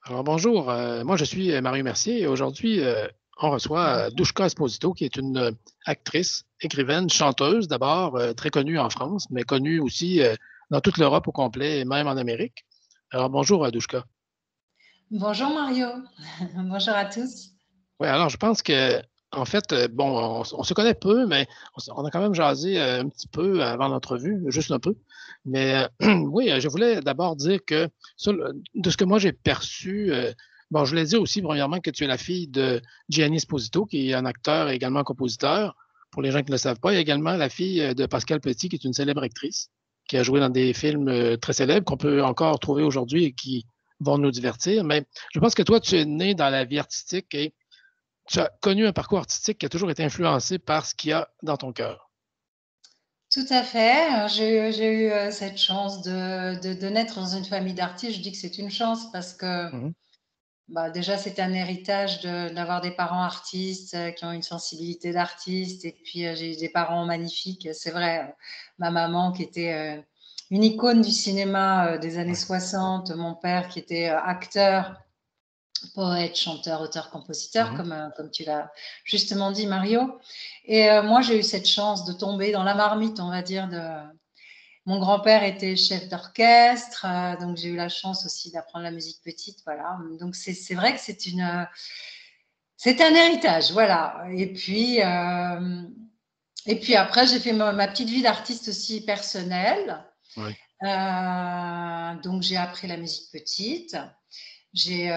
Alors bonjour, moi je suis Mario Mercier et aujourd'hui on reçoit Douchka Esposito qui est une actrice, écrivaine, chanteuse d'abord, très connue en France, mais connue aussi dans toute l'Europe au complet et même en Amérique. Alors bonjour Douchka. Bonjour Mario, bonjour à tous. Oui, alors je pense que en fait, bon, on se connaît peu, mais on a quand même jasé un petit peu avant l'entrevue, juste un peu. Mais oui, je voulais d'abord dire que de ce que moi j'ai perçu, bon, je voulais dire aussi premièrement que tu es la fille de Gianni Esposito, qui est un acteur et également un compositeur. Pour les gens qui ne le savent pas, il y a également la fille de Pascal Petit, qui est une célèbre actrice, qui a joué dans des films très célèbres qu'on peut encore trouver aujourd'hui et qui vont nous divertir. Mais je pense que toi, tu es né dans la vie artistique et tu as connu un parcours artistique qui a toujours été influencé par ce qu'il y a dans ton cœur. Tout à fait, j'ai eu cette chance de naître dans une famille d'artistes. Je dis que c'est une chance parce que Mhm. bah, déjà c'est un héritage d'avoir des parents artistes qui ont une sensibilité d'artiste et puis j'ai eu des parents magnifiques. C'est vrai, ma maman qui était une icône du cinéma des années Ouais. 60, mon père qui était acteur, poète, chanteur, auteur, compositeur, Mhm. comme tu l'as justement dit, Mario. Et moi, j'ai eu cette chance de tomber dans la marmite, on va dire. Mon grand-père était chef d'orchestre, donc j'ai eu la chance aussi d'apprendre la musique petite. Voilà. Donc c'est vrai que c'est un héritage, voilà. Et puis après, j'ai fait ma petite vie d'artiste aussi personnelle. Ouais. Donc j'ai appris la musique petite. J'ai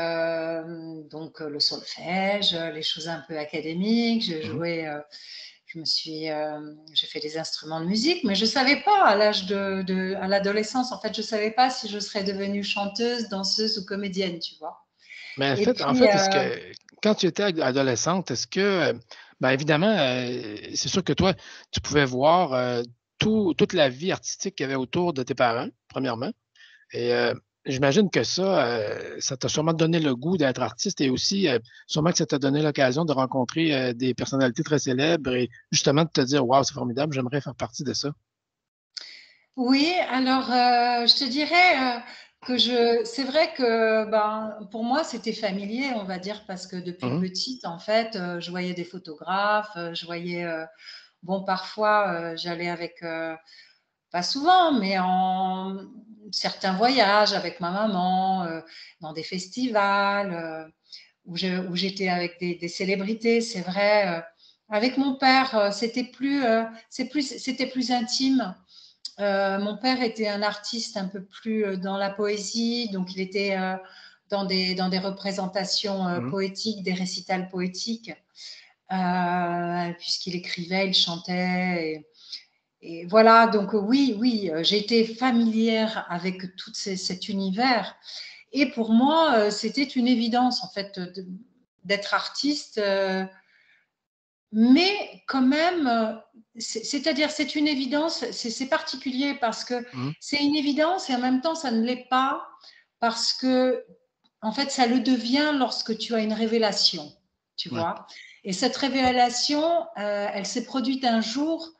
donc le solfège, les choses un peu académiques. J'ai Mhm. joué, j'ai fait des instruments de musique, mais je savais pas à à l'adolescence. En fait, je savais pas si je serais devenue chanteuse, danseuse ou comédienne, tu vois. Mais Et en puis, fait, est-ce que quand tu étais adolescente, est-ce que, ben évidemment, c'est sûr que toi, tu pouvais voir toute la vie artistique qu'il y avait autour de tes parents, premièrement. Et j'imagine que ça t'a sûrement donné le goût d'être artiste et aussi sûrement que ça t'a donné l'occasion de rencontrer des personnalités très célèbres et justement de te dire, waouh, c'est formidable, j'aimerais faire partie de ça. oui, alors je te dirais c'est vrai que ben, pour moi c'était familier, on va dire, parce que depuis Mhm. petite, en fait, je voyais des photographes, je voyais, bon, parfois j'allais avec, pas souvent, mais en certains voyages avec ma maman, dans des festivals, où j'étais avec des célébrités, c'est vrai. Avec mon père, c'était plus intime. Mon père était un artiste un peu plus dans la poésie, donc il était dans des représentations Mhm. poétiques, des récitals poétiques, puisqu'il écrivait, il chantait. Et voilà, donc oui, oui, j'ai été familière avec cet univers. Et pour moi, c'était une évidence, en fait, d'être artiste. Mais quand même, c'est-à-dire c'est une évidence, c'est particulier parce que Mhm. c'est une évidence et en même temps ça ne l'est pas parce que en fait ça le devient lorsque tu as une révélation, tu Ouais. vois. Et cette révélation, elle s'est produite un jour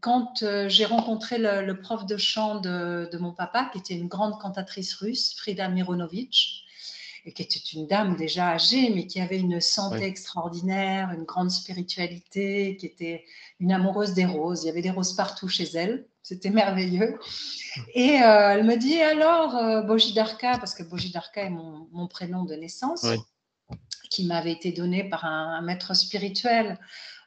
quand j'ai rencontré le prof de chant de mon papa, qui était une grande cantatrice russe, Frida Mironovitch, et qui était une dame déjà âgée, mais qui avait une santé Ouais. extraordinaire, une grande spiritualité, qui était une amoureuse des roses. Il y avait des roses partout chez elle. C'était merveilleux. Et elle me dit alors, Bojidarka, parce que Bojidarka est mon prénom de Ouais. naissance, qui m'avait été donné par un maître spirituel,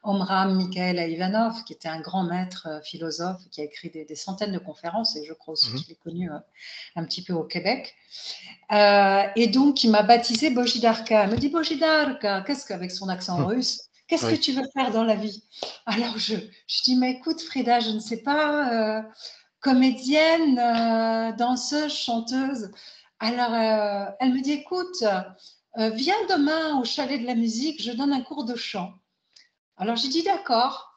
Omram Mikhaël Ivanov, qui était un grand maître philosophe, qui a écrit des centaines de conférences, et je crois aussi Mhm. qu'il est connu un petit peu au Québec. Et donc, il m'a baptisé Bojidarka. Elle me dit Bojidarka, qu'est-ce qu'avec son accent Mhm. russe, qu'est-ce que Oui. tu veux faire dans la vie? Alors, je dis, mais écoute, Frida, je ne sais pas, comédienne, danseuse, chanteuse. Alors, elle me dit, écoute, viens demain au chalet de la musique, je donne un cours de chant. Alors, j'ai dit, d'accord.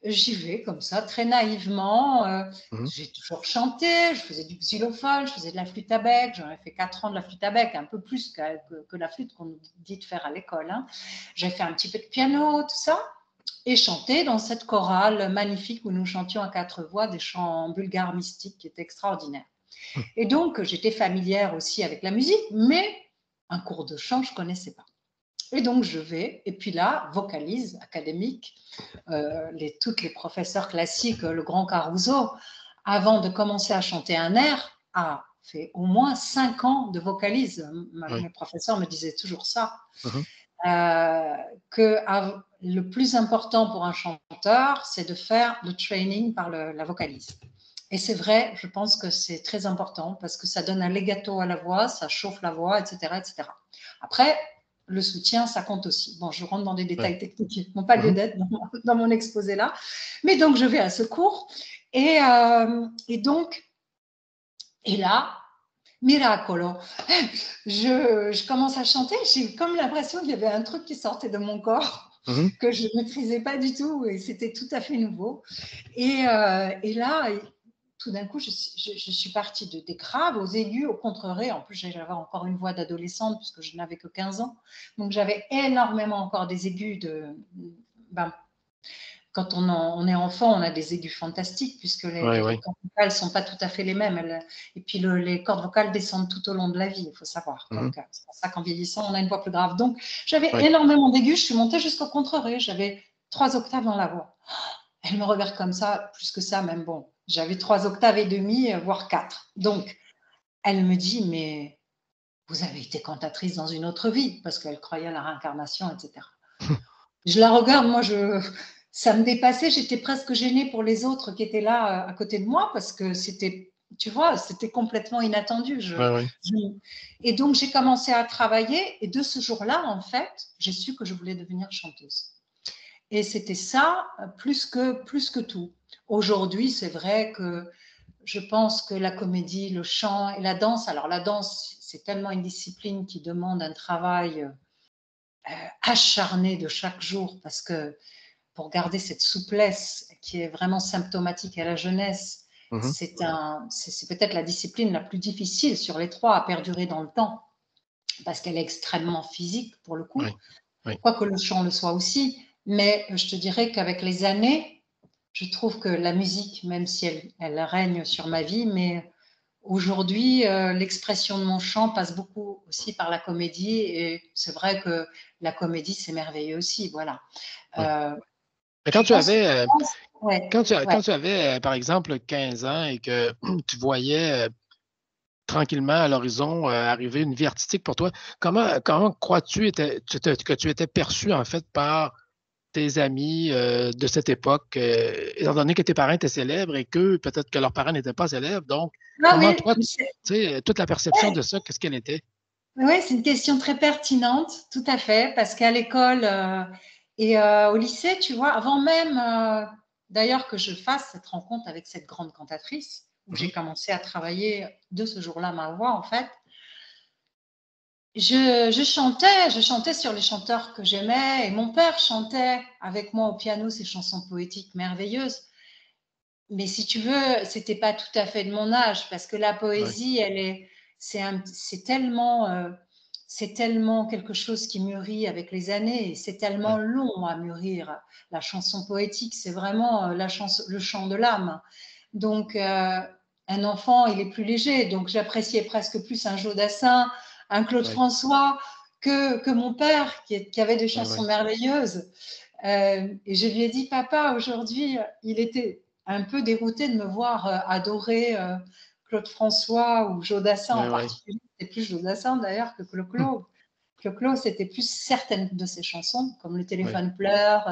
J'y vais comme ça, très naïvement. Mhm. J'ai toujours chanté, je faisais du xylophone, je faisais de la flûte à bec. J'en ai fait 4 ans de la flûte à bec, un peu plus que la flûte qu'on nous dit de faire à l'école, hein. J'ai fait un petit peu de piano, tout ça, et chanté dans cette chorale magnifique où nous chantions à 4 voix des chants bulgares mystiques qui étaient extraordinaires. Et donc, j'étais familière aussi avec la musique, mais Un cours de chant, je ne connaissais pas. Et donc, je vais, et puis là, vocalise académique, tous les professeurs classiques, le grand Caruso, avant de commencer à chanter un air, a fait au moins 5 ans de vocalise. Mes professeurs me disaient toujours ça. Que le plus important pour un chanteur, c'est de faire le training par la vocalise. Et c'est vrai, je pense que c'est très important parce que ça donne un legato à la voix, ça chauffe la voix, etc., etc. Après, le soutien, ça compte aussi. Bon, je rentre dans des détails techniques qui n'ont pas lieu d'être dans mon exposé là. Mais donc, je vais à ce cours. Et donc, et là, miracolo, je commence à chanter. J'ai comme l'impression qu'il y avait un truc qui sortait de mon corps que je ne maîtrisais pas du tout. Et c'était tout à fait nouveau. Et là, tout d'un coup, je suis partie des graves aux aigus, au contreré. En plus, j'avais encore une voix d'adolescente puisque je n'avais que 15 ans. Donc, j'avais énormément encore des aigus quand on est enfant, on a des aigus fantastiques puisque les cordes vocales ne sont pas tout à fait les mêmes. Et puis, les cordes vocales descendent tout au long de la vie, il faut savoir. Donc, c'est pour ça qu'en vieillissant, on a une voix plus grave. Donc, j'avais énormément d'aigus. Je suis montée jusqu'au contreré. J'avais 3 octaves dans la voix. Elle me regarde comme ça, plus que ça, même bon. J'avais 3 octaves et demi, voire 4. Donc, elle me dit, mais vous avez été cantatrice dans une autre vie, parce qu'elle croyait à la réincarnation, etc. Je la regarde, moi, ça me dépassait. J'étais presque gênée pour les autres qui étaient là à côté de moi, parce que c'était, tu vois, c'était complètement inattendu. Et donc, j'ai commencé à travailler, et de ce jour-là, en fait, j'ai su que je voulais devenir chanteuse. Et c'était ça plus que tout. Aujourd'hui, c'est vrai que je pense que la comédie, le chant et la danse, alors la danse, c'est tellement une discipline qui demande un travail acharné de chaque jour parce que pour garder cette souplesse qui est vraiment symptomatique à la jeunesse, c'est peut-être la discipline la plus difficile sur les 3 à perdurer dans le temps parce qu'elle est extrêmement physique pour le coup, quoique le chant le soit aussi. Mais je te dirais qu'avec les années, je trouve que la musique, même si elle règne sur ma vie, mais aujourd'hui, l'expression de mon chant passe beaucoup aussi par la comédie. Et c'est vrai que la comédie, c'est merveilleux aussi. Voilà. Mais quand tu avais, par exemple, 15 ans et que tu voyais tranquillement à l'horizon arriver une vie artistique pour toi, comment crois-tu que tu étais perçu, en fait, par tes amis de cette époque, étant donné que tes parents étaient célèbres et que peut-être que leurs parents n'étaient pas célèbres. Donc, comment toi, toute la perception de ça, qu'est-ce qu'elle était? Oui, c'est une question très pertinente, tout à fait, parce qu'à l'école et au lycée, tu vois, avant même d'ailleurs que je fasse cette rencontre avec cette grande cantatrice, où j'ai commencé à travailler de ce jour-là ma voix, en fait, je chantais sur les chanteurs que j'aimais et mon père chantait avec moi au piano ces chansons poétiques merveilleuses. Mais si tu veux, c'était pas tout à fait de mon âge parce que la poésie, c'est tellement quelque chose qui mûrit avec les années et c'est tellement long à mûrir. La chanson poétique, c'est vraiment le chant de l'âme. Donc, un enfant, il est plus léger. Donc, j'appréciais presque plus un Jodassin, un Claude François que mon père qui avait des chansons merveilleuses. Et je lui ai dit, papa, aujourd'hui, il était un peu dérouté de me voir adorer Claude François ou Jodassin en particulier. C'était plus Jodassin d'ailleurs que Clo-Clo. Clo-Clo, c'était plus certaines de ses chansons, comme Le téléphone pleure,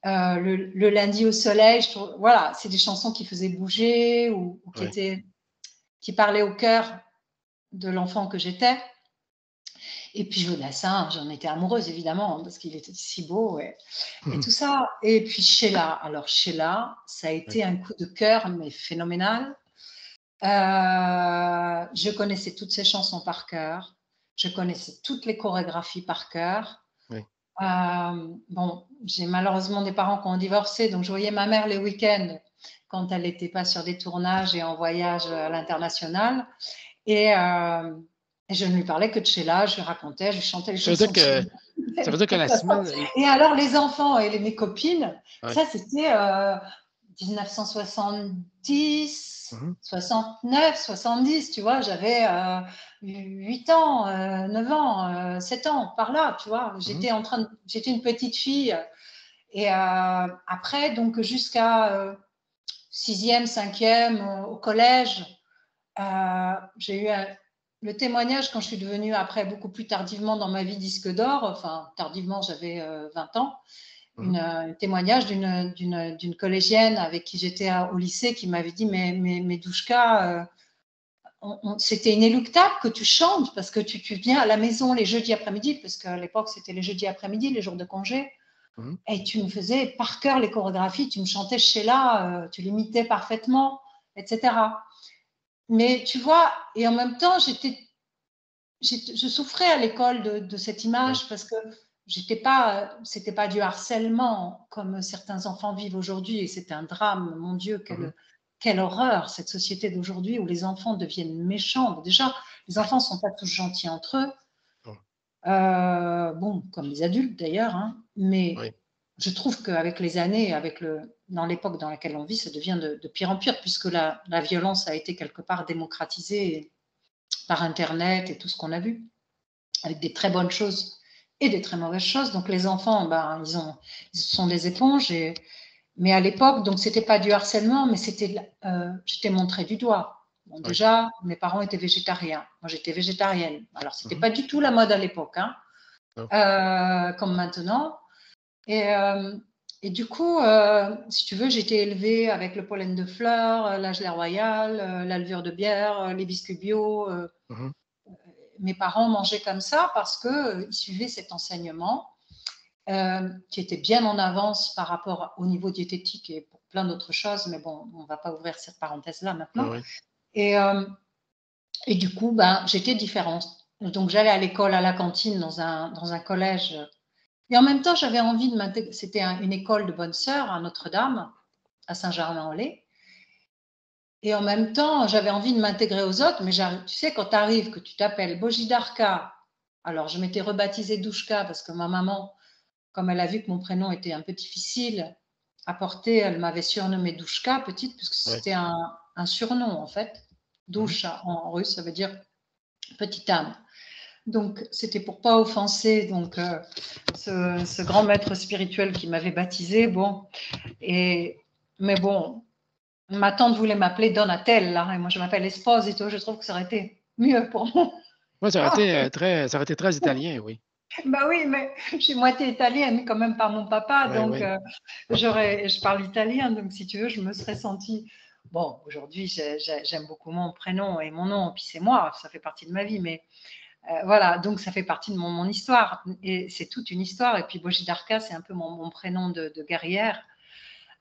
le lundi au soleil. Voilà, c'est des chansons qui faisaient bouger ou qui parlaient au cœur de l'enfant que j'étais. Et puis Jodassin, j'en étais amoureuse évidemment parce qu'il était si beau et tout ça. Et puis Sheila, alors Sheila, ça a été un coup de cœur mais phénoménal. Je connaissais toutes ses chansons par cœur, je connaissais toutes les chorégraphies par cœur. Bon, j'ai malheureusement des parents qui ont divorcé, donc je voyais ma mère les week-ends quand elle n'était pas sur des tournages et en voyage à l'international. Et je ne lui parlais que de Sheila, je lui racontais, je lui chantais les chansons. Ça veut dire que la semaine... Et alors, les enfants et mes copines, ça, c'était 1970, 69, 70, tu vois, j'avais 8 ans, 9 ans, 7 ans, par là, tu vois. J'étais une petite fille. Et après, donc jusqu'à 6e, 5e, au collège, j'ai eu le témoignage quand je suis devenue, après, beaucoup plus tardivement dans ma vie, disque d'or, enfin, tardivement, j'avais 20 ans, un témoignage d'une collégienne avec qui j'étais au lycée qui m'avait dit mais Douchka, c'était inéluctable que tu chantes parce que tu viens à la maison les jeudis après-midi, parce qu'à l'époque c'était les jeudis après-midi, les jours de congé, et tu me faisais par cœur les chorégraphies, tu me chantais Sheila, tu l'imitais parfaitement, etc. Mais tu vois, et en même temps je souffrais à l'école de cette image parce que c'était pas du harcèlement comme certains enfants vivent aujourd'hui, et c'est un drame, mon Dieu, quelle horreur, cette société d'aujourd'hui où les enfants deviennent méchants. Déjà, les enfants ne sont pas tous gentils entre eux, bon, comme les adultes d'ailleurs, hein, mais je trouve qu'avec les années, dans l'époque dans laquelle on vit, ça devient de pire en pire, puisque la violence a été quelque part démocratisée par Internet et tout ce qu'on a vu, avec des très bonnes choses et des très mauvaises choses. Donc les enfants, ils sont des éponges. Mais à l'époque, donc c'était pas du harcèlement, mais j'étais montrée du doigt. Bon, déjà, mes parents étaient végétariens. Moi, j'étais végétarienne. Alors, c'était pas du tout la mode à l'époque, hein, comme maintenant. Et du coup, si tu veux, j'ai été élevée avec le pollen de fleurs, la gelée royale, la levure de bière, les biscuits bio. Mes parents mangeaient comme ça parce qu'ils suivaient cet enseignement qui était bien en avance par rapport au niveau diététique et pour plein d'autres choses. Mais bon, on ne va pas ouvrir cette parenthèse-là maintenant. Et du coup, j'étais différente. Donc, j'allais à l'école, à la cantine, dans un collège. Et en même temps, j'avais envie de m'intégrer. C'était une école de bonnes sœurs à Notre-Dame, à Saint-Germain-en-Laye. Et en même temps, j'avais envie de m'intégrer aux autres. Mais tu sais, quand tu arrives, que tu t'appelles Bojidarka, alors je m'étais rebaptisée Douchka parce que ma maman, comme elle a vu que mon prénom était un peu difficile à porter, elle m'avait surnommée Douchka, petite, puisque c'était un surnom en fait. Doucha en russe, ça veut dire petite âme. Donc, c'était pour pas offenser ce grand maître spirituel qui m'avait baptisé. Bon, mais bon, ma tante voulait m'appeler Donatella, et moi je m'appelle Esposito. Je trouve que ça aurait été mieux pour moi. Oui, ça aurait été très italien, oui. Bah oui, mais je suis moitié italienne quand même par mon papa, donc je parle italien, donc si tu veux, je me serais sentie. Bon, aujourd'hui, j'aime beaucoup mon prénom et mon nom, puis c'est moi, ça fait partie de ma vie, mais voilà, donc ça fait partie de mon histoire, et c'est toute une histoire. Et puis Bojidarka, c'est un peu mon prénom de guerrière.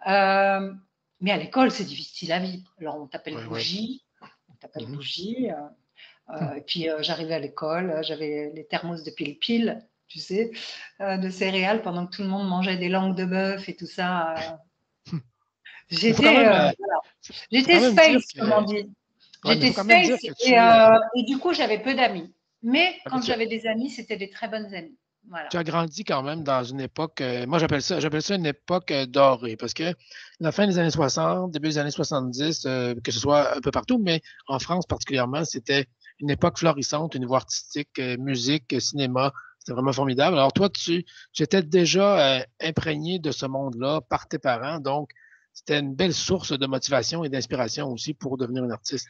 Mais à l'école, c'est difficile à vivre. Alors, on t'appelle Bougie, on t'appelle Bougie. Et puis, j'arrivais à l'école, j'avais les thermos de pile-pile, tu sais, de céréales, pendant que tout le monde mangeait des langues de bœuf et tout ça. J'étais space, comme on dit. J'étais space et du coup, j'avais peu d'amis. Mais quand j'avais des amis, c'était des très bonnes amies. Voilà. Tu as grandi quand même dans une époque, moi j'appelle ça une époque dorée, parce que la fin des années 60, début des années 70, que ce soit un peu partout, mais en France particulièrement, c'était une époque florissante au niveau artistique, musique, cinéma. C'était vraiment formidable. Alors toi, tu étais déjà imprégné de ce monde-là par tes parents, donc c'était une belle source de motivation et d'inspiration aussi pour devenir une artiste.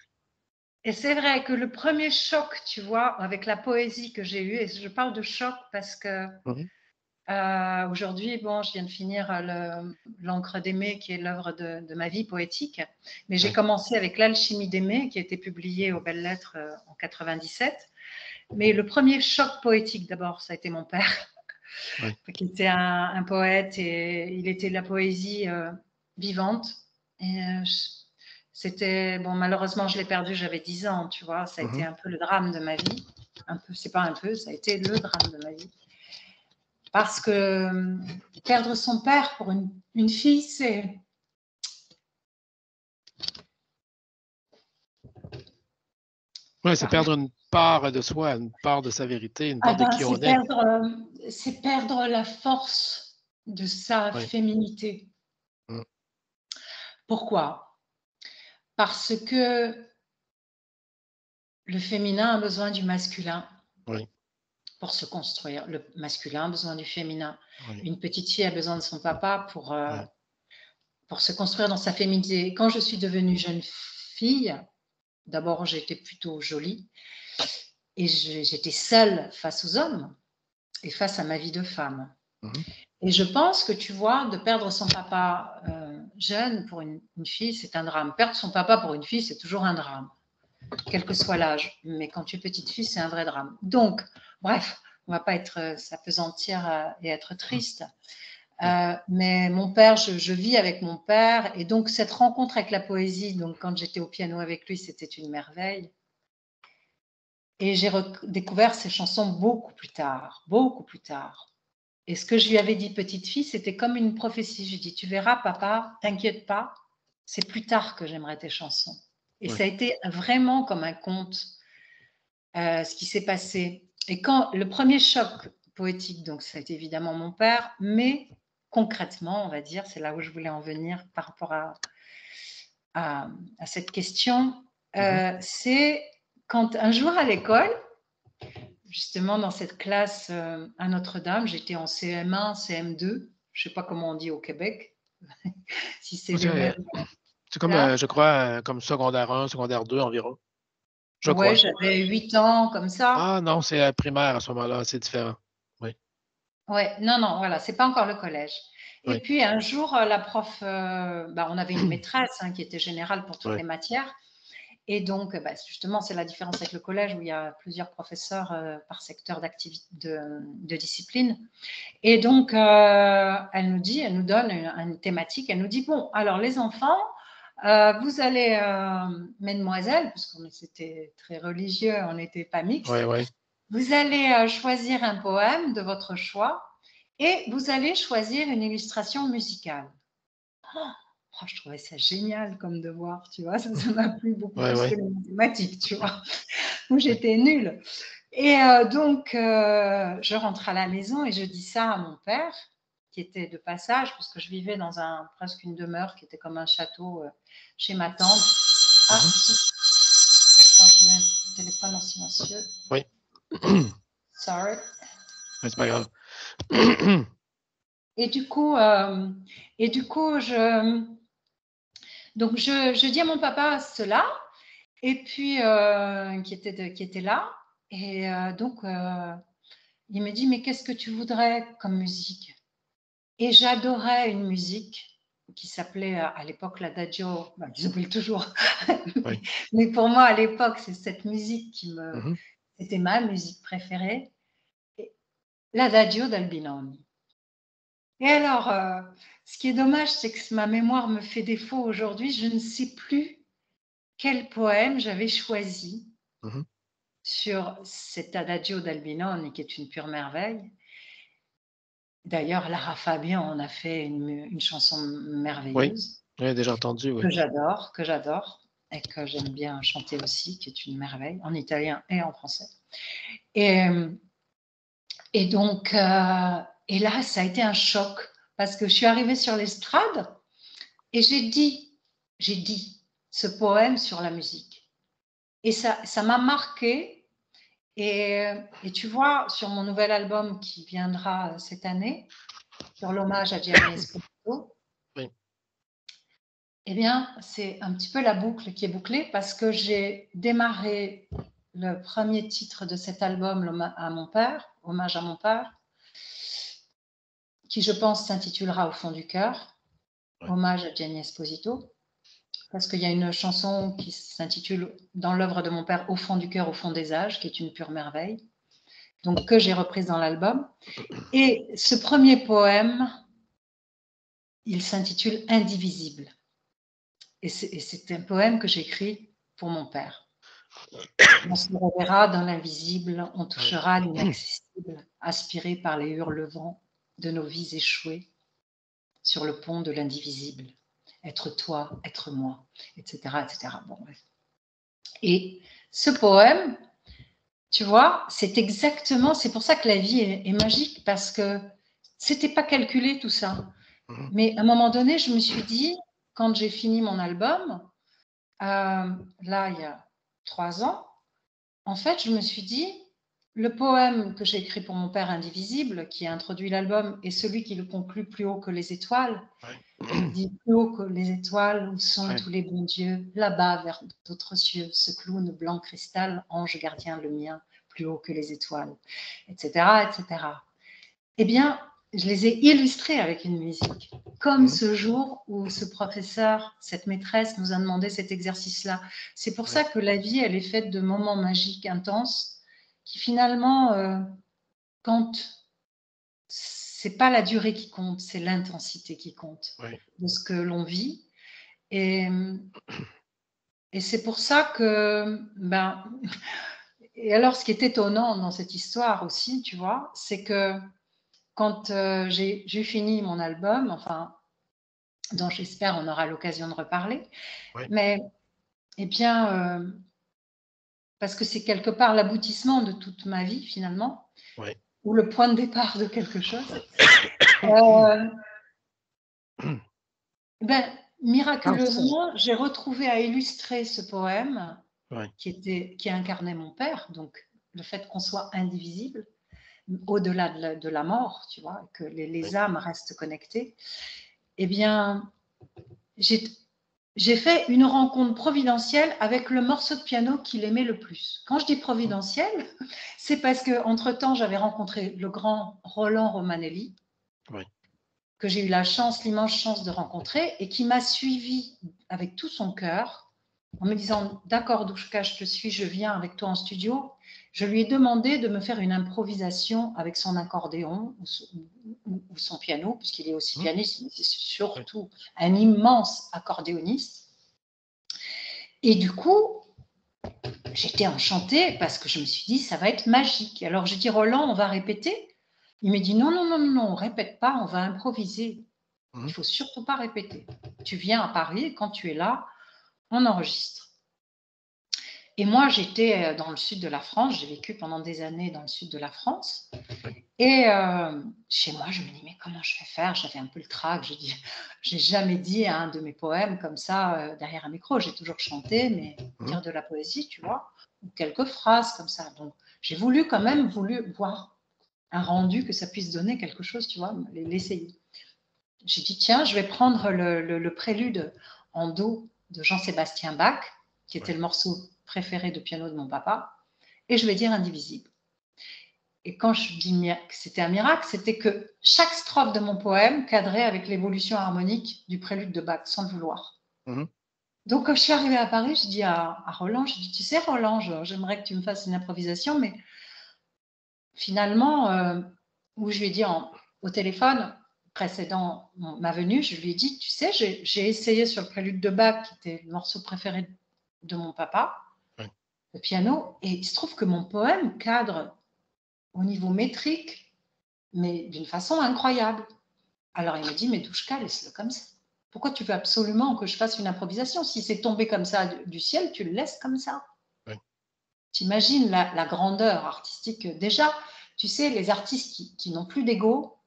Et c'est vrai que le premier choc, tu vois, avec la poésie que j'ai eue, et je parle de choc parce que aujourd'hui, bon, je viens de finir L'encre d'aimer, qui est l'œuvre de ma vie poétique, mais j'ai commencé avec L'alchimie d'aimer, qui a été publié aux Belles Lettres en 97. Mais le premier choc poétique, d'abord, ça a été mon père, qui était un poète, et il était de la poésie vivante. Et c'était, bon, malheureusement, je l'ai perdu, j'avais 10 ans, tu vois, ça a été un peu le drame de ma vie. Un peu, c'est pas un peu, ça a été le drame de ma vie. Parce que perdre son père pour une fille, c'est... Oui, c'est perdre une part de soi, une part de sa vérité, une part de qui on est. C'est perdre la force de sa féminité. Pourquoi ? parce que le féminin a besoin du masculin Oui, pour se construire. Le masculin a besoin du féminin. oui, Une petite fille a besoin de son papa oui. pour se construire dans sa féminité. Quand je suis devenue jeune fille, d'abord j'étais plutôt jolie et j'étais seule face aux hommes et face à ma vie de femme. Mhm. Et je pense que, tu vois, de perdre son papa jeune pour une fille, c'est un drame. Perdre son papa pour une fille, c'est toujours un drame, quel que soit l'âge. Mais quand tu es petite fille, c'est un vrai drame. Donc, bref, on ne va pas s'apesantir et être triste. Mais mon père, je vis avec mon père. Et donc, cette rencontre avec la poésie, donc quand j'étais au piano avec lui, c'était une merveille. Et j'ai découvert ces chansons beaucoup plus tard, beaucoup plus tard. Et ce que je lui avais dit petite fille, c'était comme une prophétie. Je lui ai dit, tu verras, papa, t'inquiète pas, c'est plus tard que j'aimerais tes chansons. Et Oui. ça a été vraiment comme un conte, ce qui s'est passé. Et quand le premier choc poétique, donc ça a été évidemment mon père, mais concrètement, on va dire, c'est là où je voulais en venir par rapport à cette question, c'est quand un jour à l'école, justement dans cette classe à Notre-Dame, j'étais en CM1, CM2, je ne sais pas comment on dit au Québec, si c'est les mêmes. C'est comme, Là. je crois, comme secondaire 1, secondaire 2 environ. Je Ouais, crois. j'avais 8 ans, comme ça. Ah non, c'est primaire à ce moment-là, c'est différent. Oui, Ouais, non, non, voilà, c'est pas encore le collège. Et oui, puis un jour, la prof, on avait une maîtresse qui était générale pour toutes oui, les matières. Et donc, justement, c'est la différence avec le collège où il y a plusieurs professeurs par secteur d'activité de discipline. Et donc, elle nous donne une thématique. Elle nous dit, bon, alors les enfants, vous allez, mesdemoiselles, puisqu'on était très religieux, on n'était pas oui, mixtes, oui. vous allez choisir un poème de votre choix et vous allez choisir une illustration musicale. Oh, je trouvais ça génial comme devoir, tu vois, ça m'a plu beaucoup Oui, plus que oui, les mathématiques, tu vois, où oui. j'étais nulle. Et donc, je rentre à la maison et je dis ça à mon père, qui était de passage, parce que je vivais dans presque une demeure qui était comme un château chez ma tante. Ah, attends, je mets le téléphone en silencieux. Oui. Sorry. Mais c'est pas grave. Et du coup, donc je dis à mon papa cela, et puis qui était là, et donc il me dit, mais qu'est-ce que tu voudrais comme musique? Et j'adorais une musique qui s'appelait à l'époque l'Adagio, ils s'appellent toujours, Oui. mais pour moi à l'époque c'est cette musique Mhm. c'était ma musique préférée, l'Adagio d'Albinoni. Et alors, ce qui est dommage, c'est que ma mémoire me fait défaut aujourd'hui. Je ne sais plus quel poème j'avais choisi Mhm. sur cet Adagio d'Albinoni, qui est une pure merveille. D'ailleurs, Lara Fabian en a fait une chanson Oui, merveilleuse oui, déjà entendu, oui. que j'adore et que j'aime bien chanter aussi, qui est une merveille, en italien et en français. Et donc, et là, ça a été un choc parce que je suis arrivée sur l'estrade et j'ai dit ce poème sur la musique. Et ça m'a marqué. Et tu vois, sur mon nouvel album qui viendra cette année, sur l'hommage à Gianni Esposito, Oui. eh bien, c'est un petit peu la boucle qui est bouclée parce que j'ai démarré le premier titre de cet album, hommage à mon père, qui je pense s'intitulera Au fond du cœur, Oui. hommage à Gianni Esposito, parce qu'il y a une chanson qui s'intitule dans l'œuvre de mon père Au fond du cœur, au fond des âges, qui est une pure merveille, donc que j'ai reprise dans l'album. Et ce premier poème, il s'intitule Indivisible. Et c'est un poème que j'écris pour mon père. On se reverra dans l'invisible, on touchera l'inaccessible, aspiré par les hurlevents de nos vies échouées sur le pont de l'indivisible. Être toi, être moi, etc. etc. Bon, bref. Et ce poème, tu vois, c'est pour ça que la vie est magique, parce que c'était pas calculé tout ça. Mhm. Mais à un moment donné, je me suis dit, quand j'ai fini mon album, là, il y a 3 ans, en fait, je me suis dit, le poème que j'ai écrit pour mon père indivisible, qui a introduit l'album, est celui qui le conclut plus haut que les étoiles. Il dit plus haut que les étoiles, où sont tous les bons dieux, là-bas vers d'autres cieux, ce clown blanc cristal, ange gardien le mien, plus haut que les étoiles, etc., etc. Eh bien, je les ai illustrés avec une musique, comme ce jour où ce professeur, cette maîtresse nous a demandé cet exercice-là. C'est pour ça que la vie, elle est faite de moments magiques intenses qui finalement comptent. C'est pas la durée qui compte, c'est l'intensité qui compte de ce que l'on vit. Et c'est pour ça que, et alors ce qui est étonnant dans cette histoire aussi, tu vois, c'est que quand j'ai fini mon album, enfin, dont j'espère on aura l'occasion de reparler, mais eh bien, parce que c'est quelque part l'aboutissement de toute ma vie finalement, ou le point de départ de quelque chose. Miraculeusement, j'ai retrouvé à illustrer ce poème qui incarnait mon père, donc le fait qu'on soit indivisible, au-delà de la mort, tu vois, que les âmes restent connectées. Eh bien, j'ai fait une rencontre providentielle avec le morceau de piano qu'il aimait le plus. Quand je dis providentiel, c'est parce qu'entre-temps, j'avais rencontré le grand Roland Romanelli, que j'ai eu l'immense chance de rencontrer et qui m'a suivi avec tout son cœur en me disant « D'accord, Douchka, je te suis, je viens avec toi en studio ». Je lui ai demandé de me faire une improvisation avec son accordéon ou son piano, puisqu'il est aussi pianiste, mais c'est surtout un immense accordéoniste. Et du coup, j'étais enchantée parce que je me suis dit, ça va être magique. Alors j'ai dit, Roland, on va répéter. Il m'a dit, non, non, non, non, on ne répète pas, on va improviser. Il ne faut surtout pas répéter. Tu viens à Paris et quand tu es là, on enregistre. Et moi, j'étais dans le sud de la France, j'ai vécu pendant des années dans le sud de la France. Et chez moi, je me dis, mais comment je vais faire? J'avais un peu le trac. Je dis, j'ai jamais dit un de mes poèmes comme ça derrière un micro. J'ai toujours chanté, mais dire de la poésie, tu vois, ou quelques phrases comme ça. Donc, j'ai quand même voulu voir un rendu que ça puisse donner quelque chose, tu vois, l'essayer. J'ai dit, tiens, je vais prendre le prélude en do de Jean-Sébastien Bach, qui était le morceau préféré de piano de mon papa, et je vais dire indivisible. Et quand je dis que c'était un miracle, c'était que chaque strophe de mon poème cadrait avec l'évolution harmonique du prélude de Bach, sans le vouloir. Donc, quand je suis arrivée à Paris, je dis à Roland, je dis, tu sais, Roland, j'aimerais que tu me fasses une improvisation, mais finalement, où je lui ai dit au téléphone précédent ma venue, je lui ai dit, tu sais, j'ai essayé sur le prélude de Bach, qui était le morceau préféré de mon papa, le piano, et il se trouve que mon poème cadre au niveau métrique, mais d'une façon incroyable. Alors il m'a dit, mais Douchka, laisse-le comme ça. Pourquoi tu veux absolument que je fasse une improvisation? Si c'est tombé comme ça du ciel, tu le laisses comme ça. T'imagines la grandeur artistique. Déjà, tu sais, les artistes qui n'ont plus d'ego,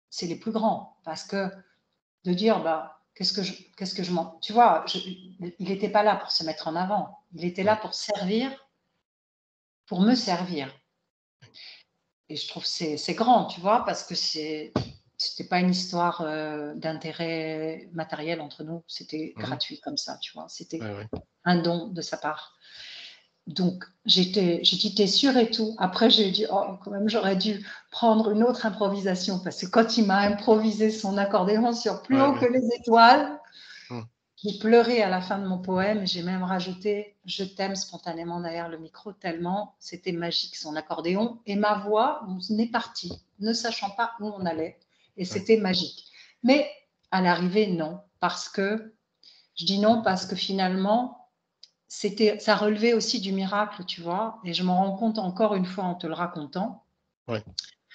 c'est les plus grands. Parce que de dire, qu'est-ce que je m'en... Tu vois, il n'était pas là pour se mettre en avant. Il était là pour servir, pour me servir. Et je trouve que c'est grand, tu vois, parce que c'était pas une histoire d'intérêt matériel entre nous. C'était gratuit comme ça, tu vois. C'était un don de sa part. Donc, j'ai dit, t'es sûr et tout. Après, j'ai dit, oh, quand même, j'aurais dû prendre une autre improvisation parce que quand il m'a improvisé son accordéon sur plus haut que les étoiles, j'ai pleuré à la fin de mon poème. J'ai même rajouté « Je t'aime » spontanément derrière le micro, tellement c'était magique son accordéon. Et ma voix, on est parti, ne sachant pas où on allait. Et c'était magique. Mais à l'arrivée, non. Je dis non parce que finalement, ça relevait aussi du miracle, tu vois. Et je m'en rends compte encore une fois en te le racontant.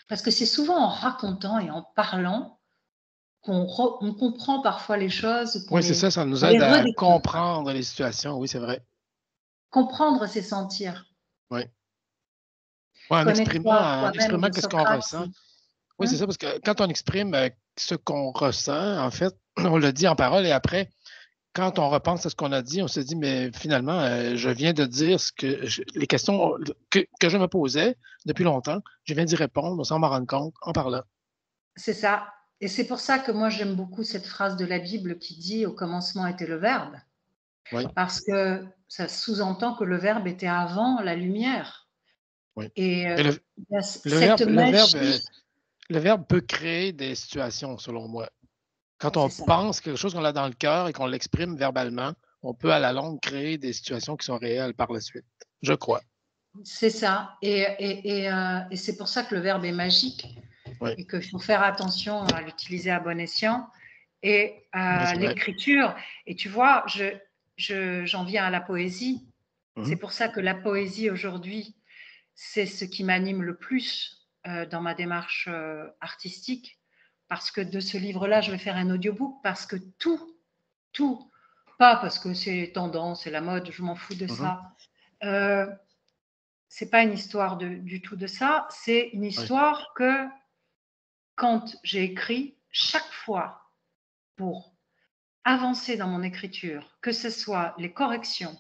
Parce que c'est souvent en racontant et en parlant on comprend parfois les choses. Oui, c'est ça, ça nous aide à comprendre les situations, oui, c'est vrai. Comprendre, c'est sentir. Oui. En exprimant qu'est-ce qu'on ressent. Oui, c'est ça, parce que quand on exprime ce qu'on ressent, en fait, on le dit en parole et après, quand on repense à ce qu'on a dit, on se dit, mais finalement, je viens de dire les questions que je me posais depuis longtemps. Je viens d'y répondre sans m'en rendre compte en parlant. C'est ça. Et c'est pour ça que moi, j'aime beaucoup cette phrase de la Bible qui dit « Au commencement était le Verbe ». Oui. Parce que ça sous-entend que le Verbe était avant la lumière. Oui. Et le verbe peut créer des situations, selon moi. Quand on pense quelque chose qu'on a dans le cœur et qu'on l'exprime verbalement, on peut à la longue créer des situations qui sont réelles par la suite, je crois. C'est ça. Et c'est pour ça que le verbe est magique. Oui. Et qu'il faut faire attention à l'utiliser à bon escient. Et l'écriture, et tu vois, j'en viens à la poésie. C'est pour ça que la poésie aujourd'hui, c'est ce qui m'anime le plus dans ma démarche artistique, parce que de ce livre-là, je vais faire un audiobook, parce que tout, pas parce que c'est tendance, c'est la mode, je m'en fous de ça. C'est pas une histoire du tout de ça, c'est une histoire que quand j'ai écrit, chaque fois pour avancer dans mon écriture, que ce soit les corrections,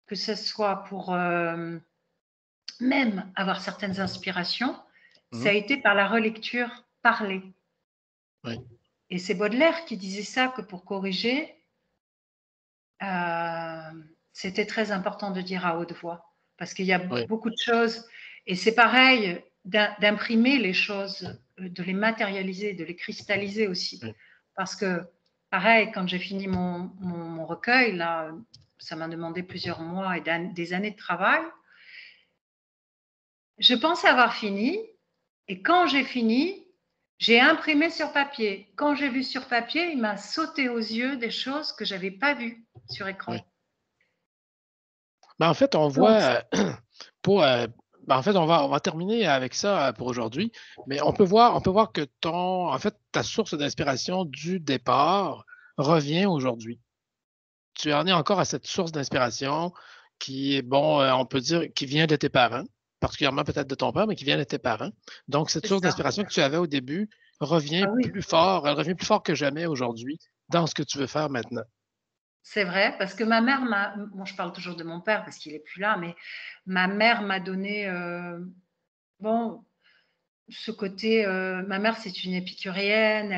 que ce soit pour même avoir certaines inspirations, ça a été par la relecture parlée. Oui. Et c'est Baudelaire qui disait ça, que pour corriger, c'était très important de dire à haute voix, parce qu'il y a beaucoup de choses, et c'est pareil d'imprimer les choses, de les matérialiser, de les cristalliser aussi. Oui. Parce que, pareil, quand j'ai fini mon recueil, là, ça m'a demandé plusieurs mois et des années de travail. Je pensais avoir fini, et quand j'ai fini, j'ai imprimé sur papier. Quand j'ai vu sur papier, il m'a sauté aux yeux des choses que je n'avais pas vues sur écran. Oui. Ben, en fait, on voit, en fait, on va terminer avec ça pour aujourd'hui, mais on peut voir que ta source d'inspiration du départ revient aujourd'hui. Tu en es encore à cette source d'inspiration qui est, on peut dire, qui vient de tes parents, particulièrement peut-être de ton père, mais qui vient de tes parents. Donc, cette source d'inspiration que tu avais au début revient plus fort, elle revient plus fort que jamais aujourd'hui dans ce que tu veux faire maintenant. C'est vrai, parce que ma mère je parle toujours de mon père parce qu'il n'est plus là, mais ma mère m'a donné, ce côté, ma mère, c'est une épicurienne,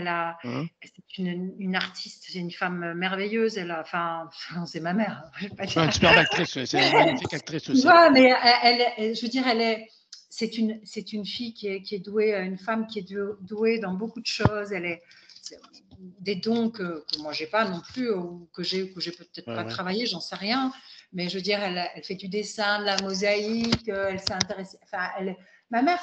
c'est une artiste, c'est une femme merveilleuse, c'est ma mère. Je vais pas dire. Une superbe actrice, c'est une magnifique actrice aussi. Tu vois, mais je veux dire, c'est une fille qui est douée, une femme qui est douée dans beaucoup de choses. C'est des dons que moi j'ai pas non plus, ou que j'ai peut-être pas travaillé, j'en sais rien. Mais je veux dire, elle fait du dessin, de la mosaïque, elle s'est intéressée. Enfin, ma mère,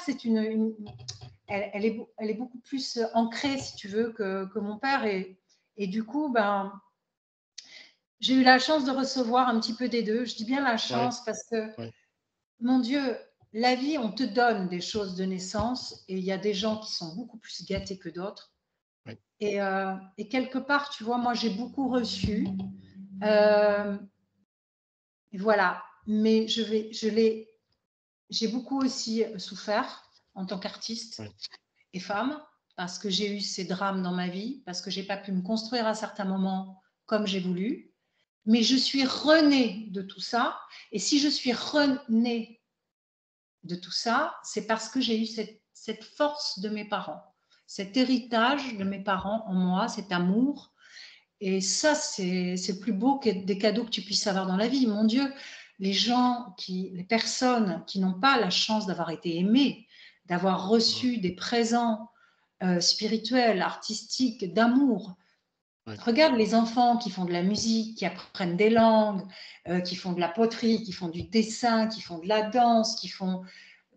elle est beaucoup plus ancrée, si tu veux, que mon père. Et du coup, j'ai eu la chance de recevoir un petit peu des deux. Je dis bien la chance parce que, mon Dieu, la vie, on te donne des choses de naissance et il y a des gens qui sont beaucoup plus gâtés que d'autres. Oui. Et quelque part, tu vois, moi, j'ai beaucoup reçu. Voilà. Mais j'ai beaucoup aussi souffert en tant qu'artiste et femme, parce que j'ai eu ces drames dans ma vie, parce que je n'ai pas pu me construire à certains moments comme j'ai voulu. Mais je suis renée de tout ça. Et si je suis renée de tout ça, c'est parce que j'ai eu cette force de mes parents, cet héritage de mes parents en moi, cet amour. Et ça, c'est le plus beau des cadeaux que tu puisses avoir dans la vie. Mon Dieu, les personnes qui n'ont pas la chance d'avoir été aimées, d'avoir reçu des présents spirituels, artistiques, d'amour. Ouais. Regarde les enfants qui font de la musique, qui apprennent des langues, qui font de la poterie, qui font du dessin, qui font de la danse, qui font...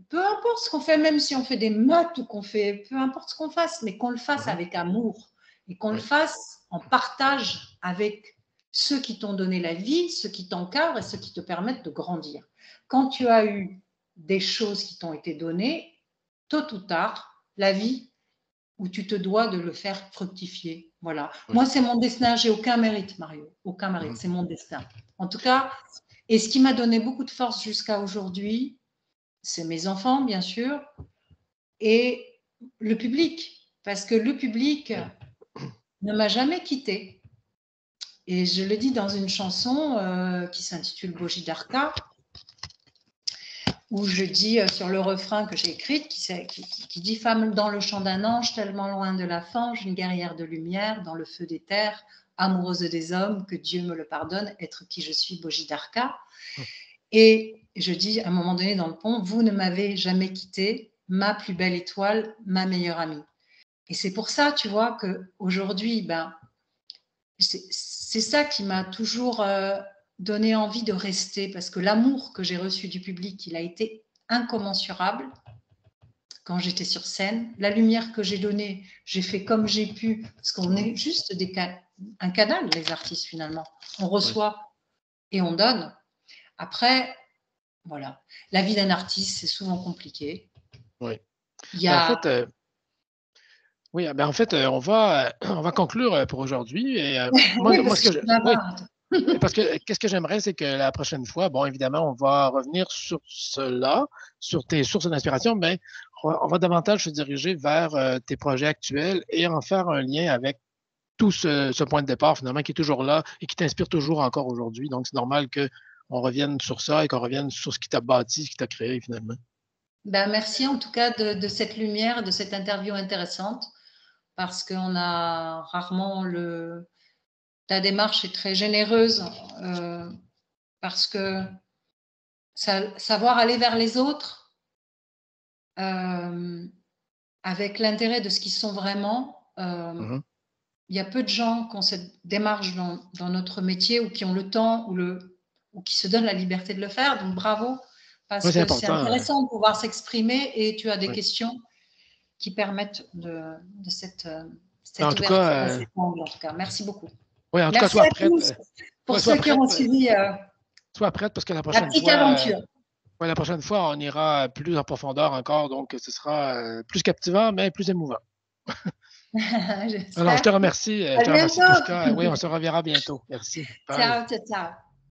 Peu importe ce qu'on fait, même si on fait des maths ou peu importe ce qu'on fasse, mais qu'on le fasse avec amour et qu'on le fasse en partage avec ceux qui t'ont donné la vie, ceux qui t'encadrent et ceux qui te permettent de grandir. Quand tu as eu des choses qui t'ont été données, tôt ou tard, la vie, où tu te dois de le faire fructifier. Voilà. Oui. Moi, c'est mon destin. J'ai aucun mérite, Mario. Aucun mérite. C'est mon destin. En tout cas, et ce qui m'a donné beaucoup de force jusqu'à aujourd'hui, c'est mes enfants, bien sûr, et le public. Parce que le public ne m'a jamais quitté. Et je le dis dans une chanson qui s'intitule Bojidarka, où je dis sur le refrain que j'ai écrit, qui dit « Femme dans le chant d'un ange, tellement loin de la fange, une guerrière de lumière, dans le feu des terres, amoureuse des hommes, que Dieu me le pardonne, être qui je suis, Bojidarka. » Et je dis à un moment donné dans le pont « Vous ne m'avez jamais quitté, ma plus belle étoile, ma meilleure amie. » Et c'est pour ça, tu vois, qu'aujourd'hui, c'est ça qui m'a toujours donné envie de rester, parce que l'amour que j'ai reçu du public, il a été incommensurable quand j'étais sur scène. La lumière que j'ai donnée, j'ai fait comme j'ai pu, parce qu'on est juste un canal, les artistes, finalement. On reçoit et on donne. Après, voilà. La vie d'un artiste, c'est souvent compliqué. Oui. Il y a... Oui, en fait, on va conclure pour aujourd'hui. Et moi, oui, parce ce que que je parce que qu'est-ce que j'aimerais, c'est que la prochaine fois, bon, évidemment, on va revenir sur cela, sur tes sources d'inspiration, mais on va davantage se diriger vers tes projets actuels et en faire un lien avec tout ce point de départ, finalement, qui est toujours là et qui t'inspire toujours encore aujourd'hui. Donc, c'est normal qu'on revienne sur ça et qu'on revienne sur ce qui t'a bâti, ce qui t'a créé, finalement. Merci en tout cas de cette lumière, de cette interview intéressante, parce qu'on a rarement ta démarche est très généreuse, parce que savoir aller vers les autres avec l'intérêt de ce qu'ils sont vraiment, il y a peu de gens qui ont cette démarche dans notre métier, ou qui ont le temps, ou qui se donnent la liberté de le faire. Donc bravo, parce que c'est intéressant de pouvoir s'exprimer, et tu as des questions qui permettent de cette en ouverture à cet angle, en tout cas. Merci beaucoup. Oui, en tout Merci cas, à tous pour ceux qui ont suivi sois prête, parce que la la petite aventure. La prochaine fois, on ira plus en profondeur encore, donc ce sera plus captivant, mais plus émouvant. Alors, je te remercie. À bientôt. Prisca. Oui, on se reverra bientôt. Merci. Bye. Ciao, ciao, ciao.